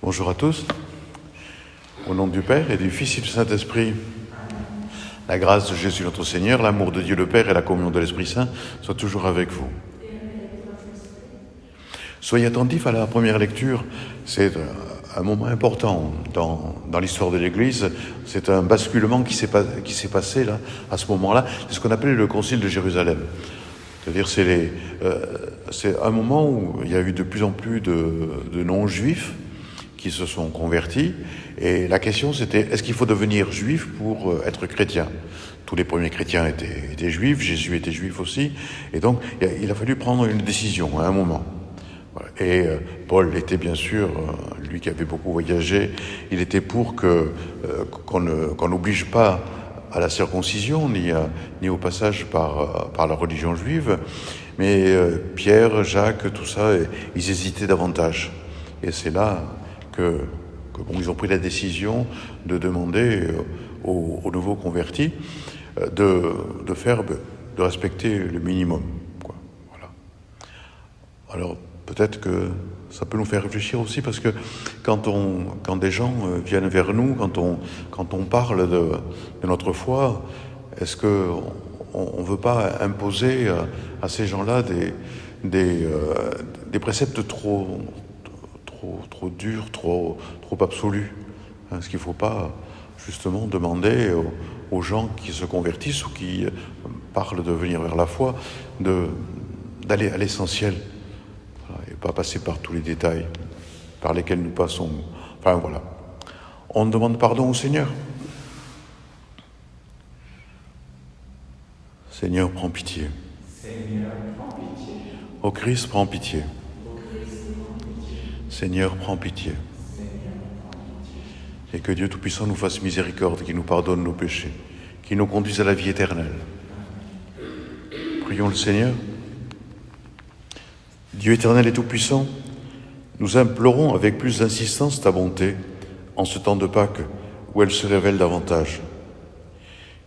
Bonjour à tous. Au nom du Père et du Fils et du Saint-Esprit, la grâce de Jésus notre Seigneur, l'amour de Dieu le Père et la communion de l'Esprit Saint soient toujours avec vous. Soyez attentifs à la première lecture. C'est un moment important dans l'histoire de l'Église. C'est un basculement qui s'est passé là, à ce moment-là. C'est ce qu'on appelait le Concile de Jérusalem. C'est-à-dire c'est un moment où il y a eu de plus en plus de non-juifs qui se sont convertis. Et la question c'était, est-ce qu'il faut devenir juif pour être chrétien ? Tous les premiers chrétiens étaient juifs, Jésus était juif aussi. Et donc il a fallu prendre une décision à un moment. Et Paul était bien sûr, lui qui avait beaucoup voyagé, il était pour qu'on n'oblige pas à la circoncision ni au passage par la religion juive. Mais Pierre, Jacques, tout ça, ils hésitaient davantage. Et c'est là ils ont pris la décision de demander aux nouveaux convertis de respecter le minimum. Voilà. Alors peut-être que ça peut nous faire réfléchir aussi, parce que quand des gens viennent vers nous, quand on parle de notre foi, est-ce que on veut pas imposer à ces gens-là des préceptes trop durs, trop absolus? Est-ce qu'il ne faut pas justement demander aux gens qui se convertissent ou qui parlent de venir vers la foi d'aller à l'essentiel, et pas passer par tous les détails par lesquels nous passons. Enfin voilà. On demande pardon au Seigneur. Seigneur, prends pitié. Seigneur, prends pitié. Ô Christ, prends pitié. Ô Christ, prends pitié. Seigneur, prends pitié. Seigneur, prends pitié. Et que Dieu Tout-Puissant nous fasse miséricorde, qu'il nous pardonne nos péchés, qu'il nous conduise à la vie éternelle. Prions le Seigneur. Dieu éternel et Tout-Puissant, nous implorons avec plus d'insistance ta bonté en ce temps de Pâques où elle se révèle davantage.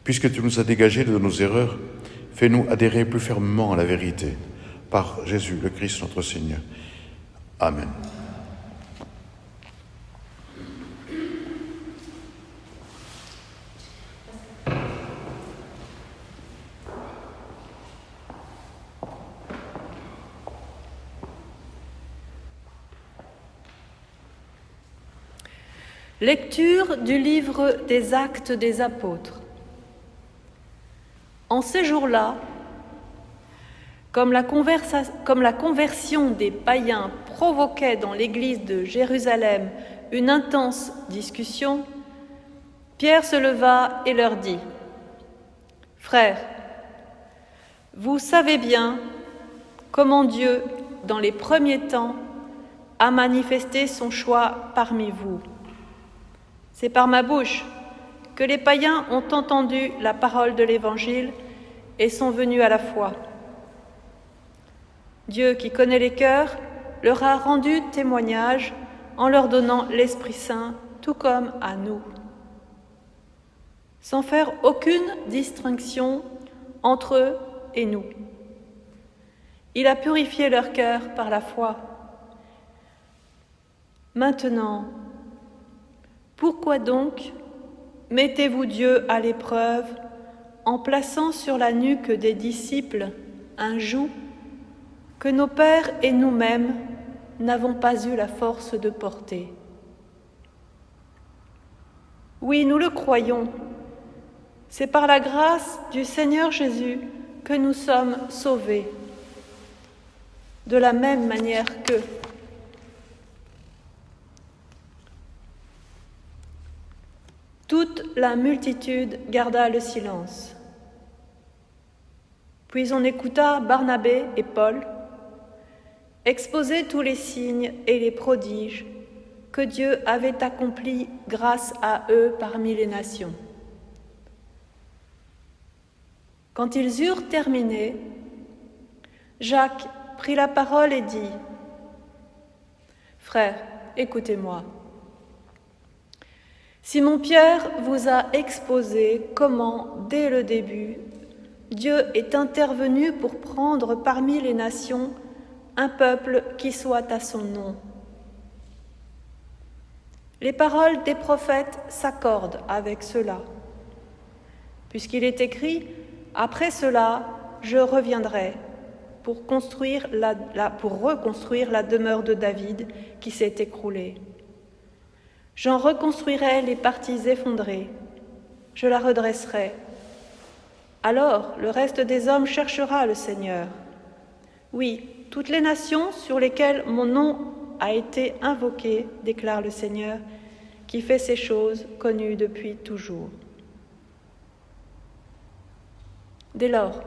Puisque tu nous as dégagés de nos erreurs, fais-nous adhérer plus fermement à la vérité. Par Jésus le Christ notre Seigneur. Amen. Lecture du livre des Actes des Apôtres. En ces jours-là, comme la conversion des païens provoquait dans l'église de Jérusalem une intense discussion, Pierre se leva et leur dit : « Frères, vous savez bien comment Dieu, dans les premiers temps, a manifesté son choix parmi vous. C'est par ma bouche que les païens ont entendu la parole de l'Évangile et sont venus à la foi. Dieu, qui connaît les cœurs, leur a rendu témoignage en leur donnant l'Esprit Saint, tout comme à nous, sans faire aucune distinction entre eux et nous. Il a purifié leur cœur par la foi. Maintenant, pourquoi donc mettez-vous Dieu à l'épreuve en plaçant sur la nuque des disciples un joug que nos pères et nous-mêmes n'avons pas eu la force de porter? Oui, nous le croyons. C'est par la grâce du Seigneur Jésus que nous sommes sauvés. De la même manière que toute la multitude garda le silence. Puis on écouta Barnabé et Paul exposer tous les signes et les prodiges que Dieu avait accomplis grâce à eux parmi les nations. Quand ils eurent terminé, Jacques prit la parole et dit : « Frères, écoutez-moi. Simon-Pierre vous a exposé comment, dès le début, Dieu est intervenu pour prendre parmi les nations un peuple qui soit à son nom. Les paroles des prophètes s'accordent avec cela, puisqu'il est écrit « Après cela, je reviendrai pour reconstruire la demeure de David qui s'est écroulée. J'en reconstruirai les parties effondrées, je la redresserai. Alors le reste des hommes cherchera le Seigneur. Oui, toutes les nations sur lesquelles mon nom a été invoqué, déclare le Seigneur, qui fait ces choses connues depuis toujours. » Dès lors,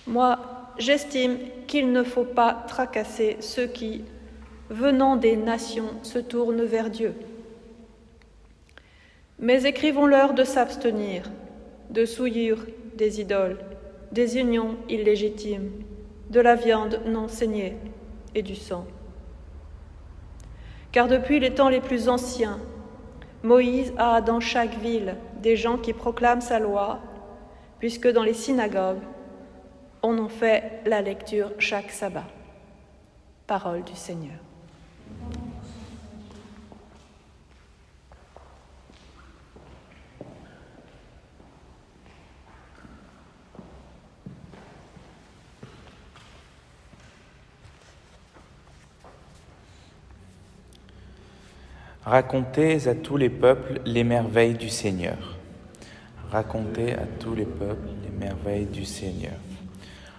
moi, j'estime qu'il ne faut pas tracasser ceux qui, venant des nations, se tournent vers Dieu. Mais écrivons-leur de s'abstenir de souillure des idoles, des unions illégitimes, de la viande non saignée et du sang. Car depuis les temps les plus anciens, Moïse a dans chaque ville des gens qui proclament sa loi, puisque dans les synagogues, on en fait la lecture chaque sabbat. Parole du Seigneur. Racontez à tous les peuples les merveilles du Seigneur. Racontez à tous les peuples les merveilles du Seigneur.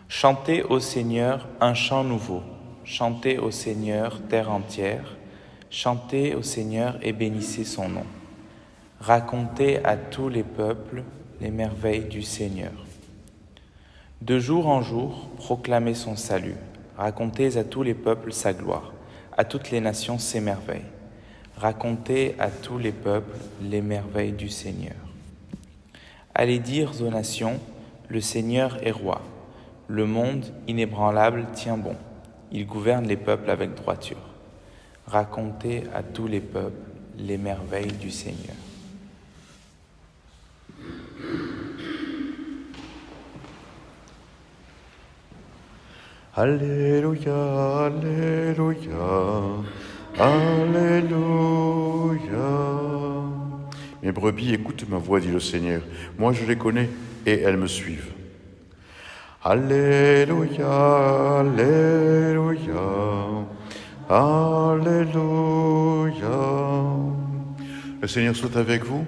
Chantez au Seigneur un chant nouveau. Chantez au Seigneur, terre entière. Chantez au Seigneur et bénissez son nom. Racontez à tous les peuples les merveilles du Seigneur. De jour en jour, proclamez son salut. Racontez à tous les peuples sa gloire, à toutes les nations ses merveilles. Racontez à tous les peuples les merveilles du Seigneur. Allez dire aux nations, le Seigneur est roi. Le monde inébranlable tient bon. Il gouverne les peuples avec droiture. Racontez à tous les peuples les merveilles du Seigneur. Alléluia, Alléluia, Alléluia. Mes brebis écoutent ma voix, dit le Seigneur. Moi je les connais et elles me suivent. Alléluia, Alléluia, Alléluia. Le Seigneur soit avec vous.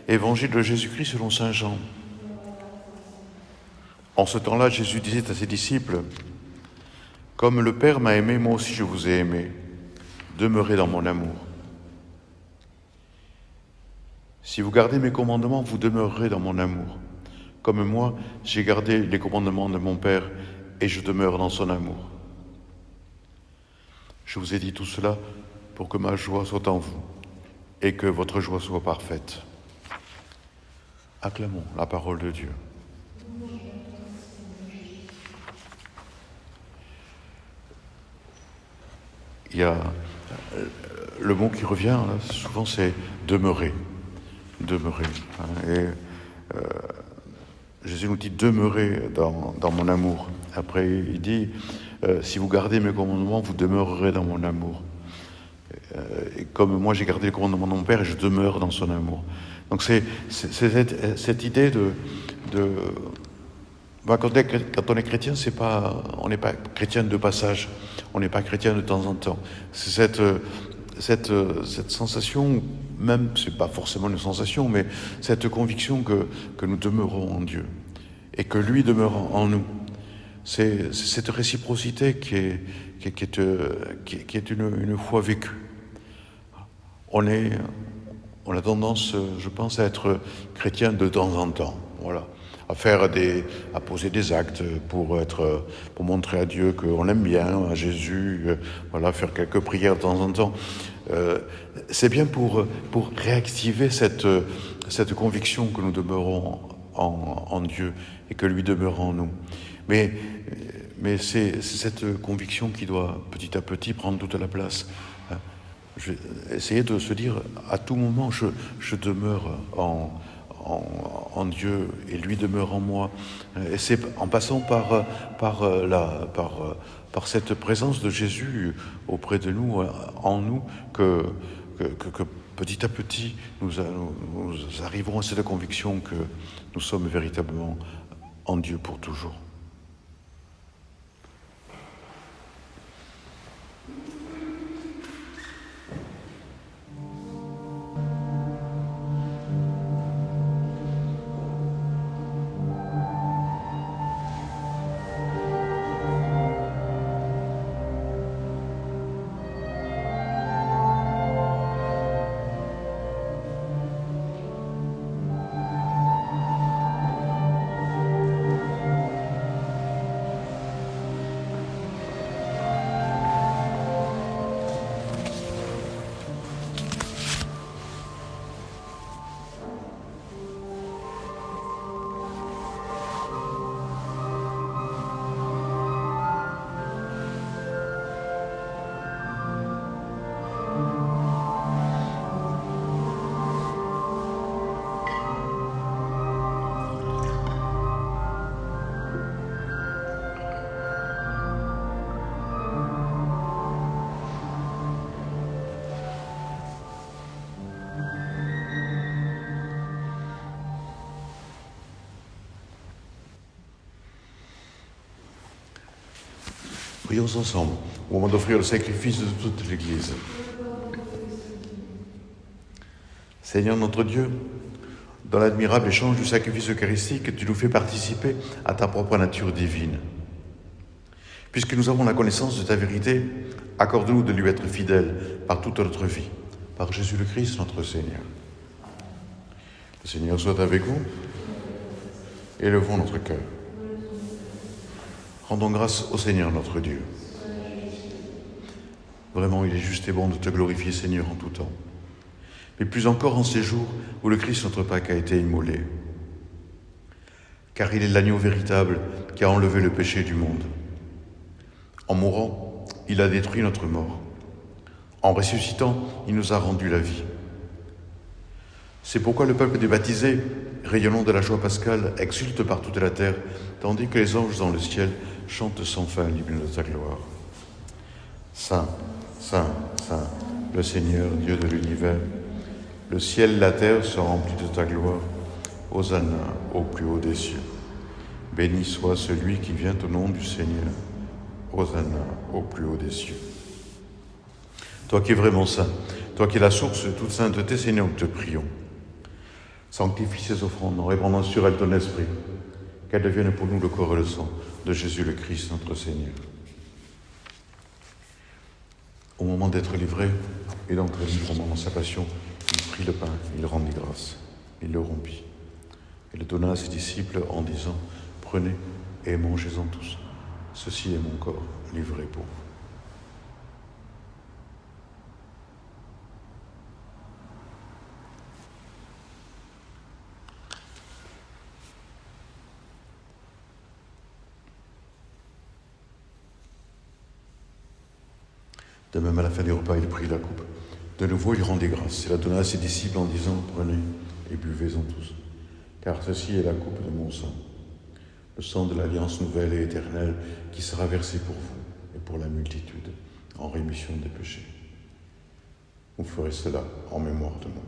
Évangile de Jésus-Christ selon saint Jean. En ce temps-là, Jésus disait à ses disciples, « Comme le Père m'a aimé, moi aussi je vous ai aimé. Demeurez dans mon amour. Si vous gardez mes commandements, vous demeurerez dans mon amour. Comme moi, j'ai gardé les commandements de mon Père et je demeure dans son amour. Je vous ai dit tout cela pour que ma joie soit en vous et que votre joie soit parfaite. » Acclamons la parole de Dieu. Il y a le mot qui revient, là, souvent c'est demeurer. Demeurer. Et Jésus nous dit demeurer dans mon amour. Après, il dit si vous gardez mes commandements, vous demeurerez dans mon amour. Et comme moi j'ai gardé les commandements de mon Père, et je demeure dans son amour. Donc c'est cette idée quand on est chrétien, on n'est pas chrétien de passage, on n'est pas chrétien de temps en temps. C'est cette sensation, même c'est pas forcément une sensation, mais cette conviction que nous demeurons en Dieu et que lui demeure en nous. C'est cette réciprocité qui est une foi vécue. On a tendance, je pense, à être chrétien de temps en temps, voilà, à poser des actes pour montrer à Dieu qu'on l'aime bien, à Jésus, voilà, faire quelques prières de temps en temps. C'est bien pour réactiver cette conviction que nous demeurons en Dieu et que lui demeure en nous. Mais c'est cette conviction qui doit petit à petit prendre toute la place. Essayer de se dire à tout moment je demeure en Dieu et lui demeure en moi. Et c'est en passant par cette présence de Jésus auprès de nous, en nous, que petit à petit, nous arriverons à cette conviction que nous sommes véritablement en Dieu pour toujours. Prions ensemble au moment d'offrir le sacrifice de toute l'Église. Seigneur notre Dieu, dans l'admirable échange du sacrifice eucharistique, tu nous fais participer à ta propre nature divine. Puisque nous avons la connaissance de ta vérité, accorde-nous de lui être fidèles par toute notre vie, par Jésus le Christ notre Seigneur. Le Seigneur soit avec vous. Élevons notre cœur. Rendons grâce au Seigneur notre Dieu. Vraiment, il est juste et bon de te glorifier, Seigneur, en tout temps. Mais plus encore en ces jours où le Christ, notre Pâque, a été immolé. Car il est l'agneau véritable qui a enlevé le péché du monde. En mourant, il a détruit notre mort. En ressuscitant, il nous a rendu la vie. C'est pourquoi le peuple des baptisés, rayonnant de la joie pascale, exulte par toute la terre, tandis que les anges dans le ciel chantent sans fin l'hymne de ta gloire. Saint, Saint, Saint, le Seigneur, Dieu de l'univers, le ciel et la terre sont remplis de ta gloire. Hosanna au plus haut des cieux. Béni soit celui qui vient au nom du Seigneur. Hosanna au plus haut des cieux. Toi qui es vraiment saint, toi qui es la source de toute sainteté, Seigneur, nous te prions. Sanctifie ces offrandes en répandant sur elles ton esprit, qu'elles deviennent pour nous le corps et le sang de Jésus le Christ, notre Seigneur. Au moment d'être livré et d'entrer librement dans sa passion, il prit le pain, il rendit grâce, il le rompit et le donna à ses disciples en disant « Prenez et mangez-en tous, ceci est mon corps livré pour vous. » De même, à la fin du repas, il prit la coupe. De nouveau, il rendit grâce et la donna à ses disciples en disant « Prenez et buvez-en tous, car ceci est la coupe de mon sang, le sang de l'alliance nouvelle et éternelle qui sera versé pour vous et pour la multitude en rémission des péchés. Vous ferez cela en mémoire de moi. »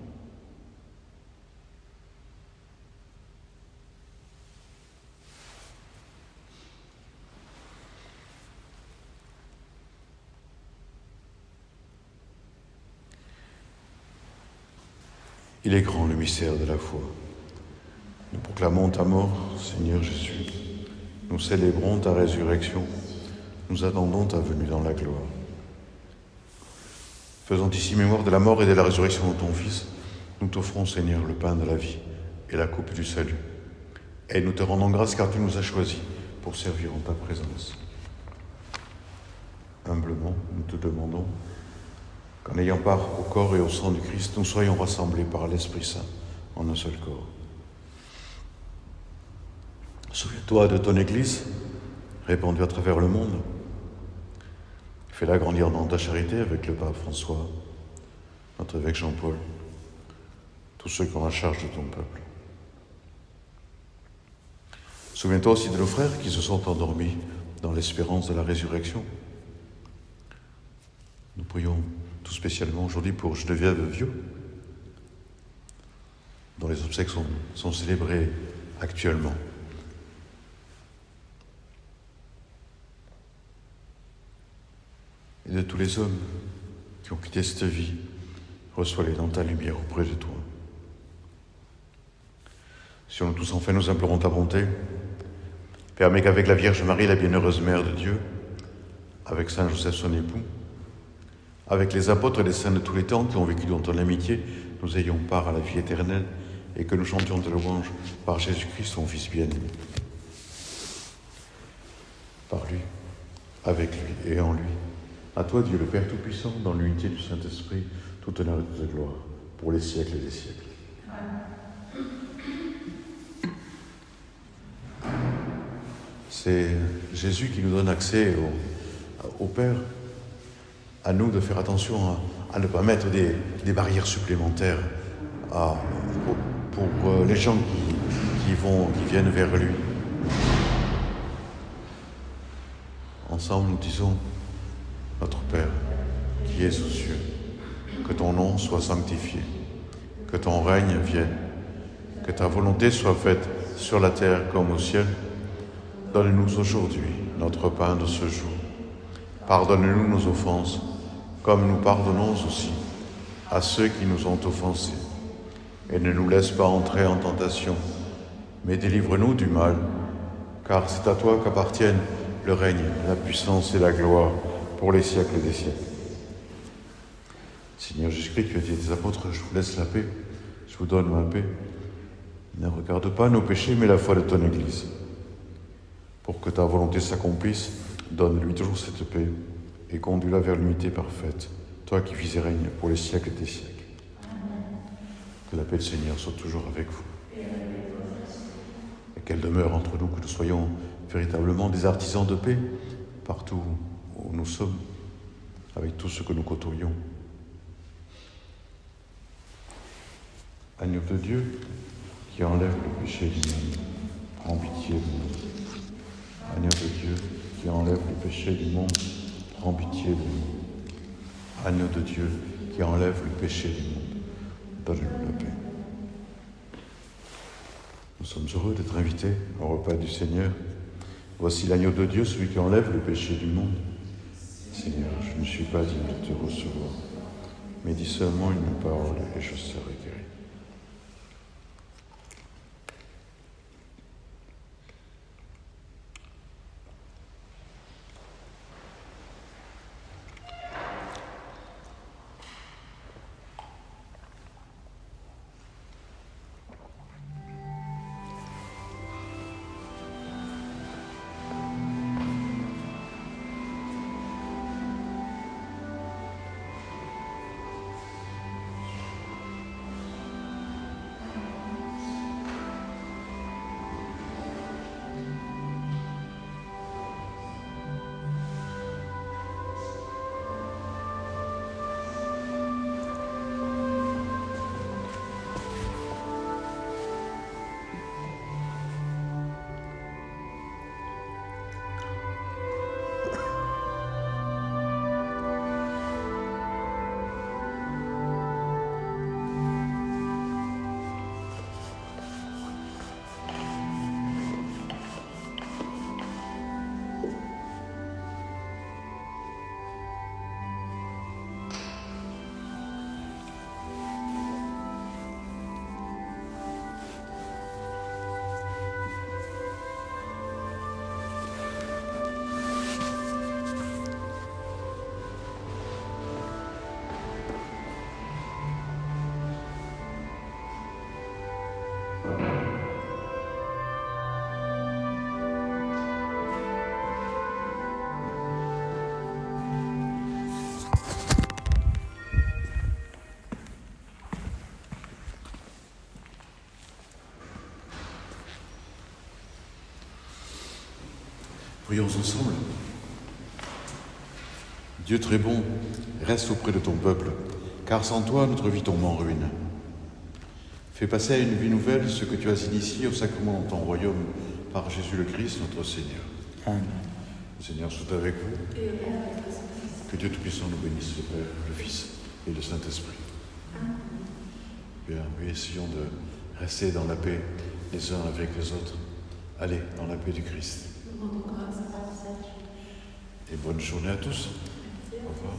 Il est grand le mystère de la foi. Nous proclamons ta mort, Seigneur Jésus. Nous célébrons ta résurrection. Nous attendons ta venue dans la gloire. Faisant ici mémoire de la mort et de la résurrection de ton Fils, nous t'offrons, Seigneur, le pain de la vie et la coupe du salut. Et nous te rendons grâce car tu nous as choisis pour servir en ta présence. Humblement, nous te demandons qu'en ayant part au corps et au sang du Christ, nous soyons rassemblés par l'Esprit Saint en un seul corps. Souviens-toi de ton Église, répandue à travers le monde. Fais-la grandir dans ta charité avec le pape François, notre évêque Jean-Paul, tous ceux qui ont la charge de ton peuple. Souviens-toi aussi de nos frères qui se sont endormis dans l'espérance de la résurrection. Nous prions tout spécialement aujourd'hui pour Geneviève Vieux, dont les obsèques sont célébrées actuellement. Et de tous les hommes qui ont quitté cette vie, reçois-les dans ta lumière auprès de toi. Sur nous tous, enfin, nous implorons ta bonté. Permets qu'avec la Vierge Marie, la bienheureuse Mère de Dieu, avec Saint Joseph son époux, avec les apôtres et les saints de tous les temps qui ont vécu dans ton amitié, nous ayons part à la vie éternelle et que nous chantions tes louanges par Jésus-Christ, ton Fils bien-aimé. Par lui, avec lui et en lui. À toi, Dieu le Père Tout-Puissant, dans l'unité du Saint-Esprit, toute honneur et toute gloire, pour les siècles des siècles. C'est Jésus qui nous donne accès au Père. À nous de faire attention à ne pas mettre des barrières supplémentaires pour les gens qui viennent vers lui. Ensemble, nous disons: Notre Père, qui es aux cieux, que ton nom soit sanctifié, que ton règne vienne, que ta volonté soit faite sur la terre comme au ciel. Donne-nous aujourd'hui notre pain de ce jour. Pardonne-nous nos offenses, comme nous pardonnons aussi à ceux qui nous ont offensés. Et ne nous laisse pas entrer en tentation, mais délivre-nous du mal, car c'est à toi qu'appartiennent le règne, la puissance et la gloire pour les siècles des siècles. Seigneur Jésus-Christ, tu as dit à tes apôtres: je vous laisse la paix, je vous donne ma paix. Ne regarde pas nos péchés, mais la foi de ton Église. Pour que ta volonté s'accomplisse, donne-lui toujours cette paix et conduis-la vers l'unité parfaite, toi qui vis et règnes pour les siècles des siècles. Que la paix du Seigneur soit toujours avec vous. Et qu'elle demeure entre nous, que nous soyons véritablement des artisans de paix partout où nous sommes, avec tout ce que nous côtoyons. Agneau de Dieu, qui enlève le péché du monde, prends pitié de nous. Agneau de Dieu, qui enlève le péché du monde, prends pitié de nous. Agneau de Dieu, qui enlève le péché du monde, donne-nous la paix. Nous sommes heureux d'être invités au repas du Seigneur. Voici l'agneau de Dieu, celui qui enlève le péché du monde. Seigneur, je ne suis pas digne de te recevoir, mais dis seulement une parole et je serai guéri. Prions ensemble. Dieu très bon, reste auprès de ton peuple, car sans toi, notre vie tombe en ruine. Fais passer à une vie nouvelle ce que tu as initié au sacrement de ton royaume par Jésus le Christ, notre Seigneur. Amen. Le Seigneur soit avec vous. Que Dieu Tout-Puissant nous bénisse, le Père, le Fils et le Saint-Esprit. Bien, oui, essayons de rester dans la paix les uns avec les autres. Allez, dans la paix du Christ. Et bonne journée à tous. Au revoir.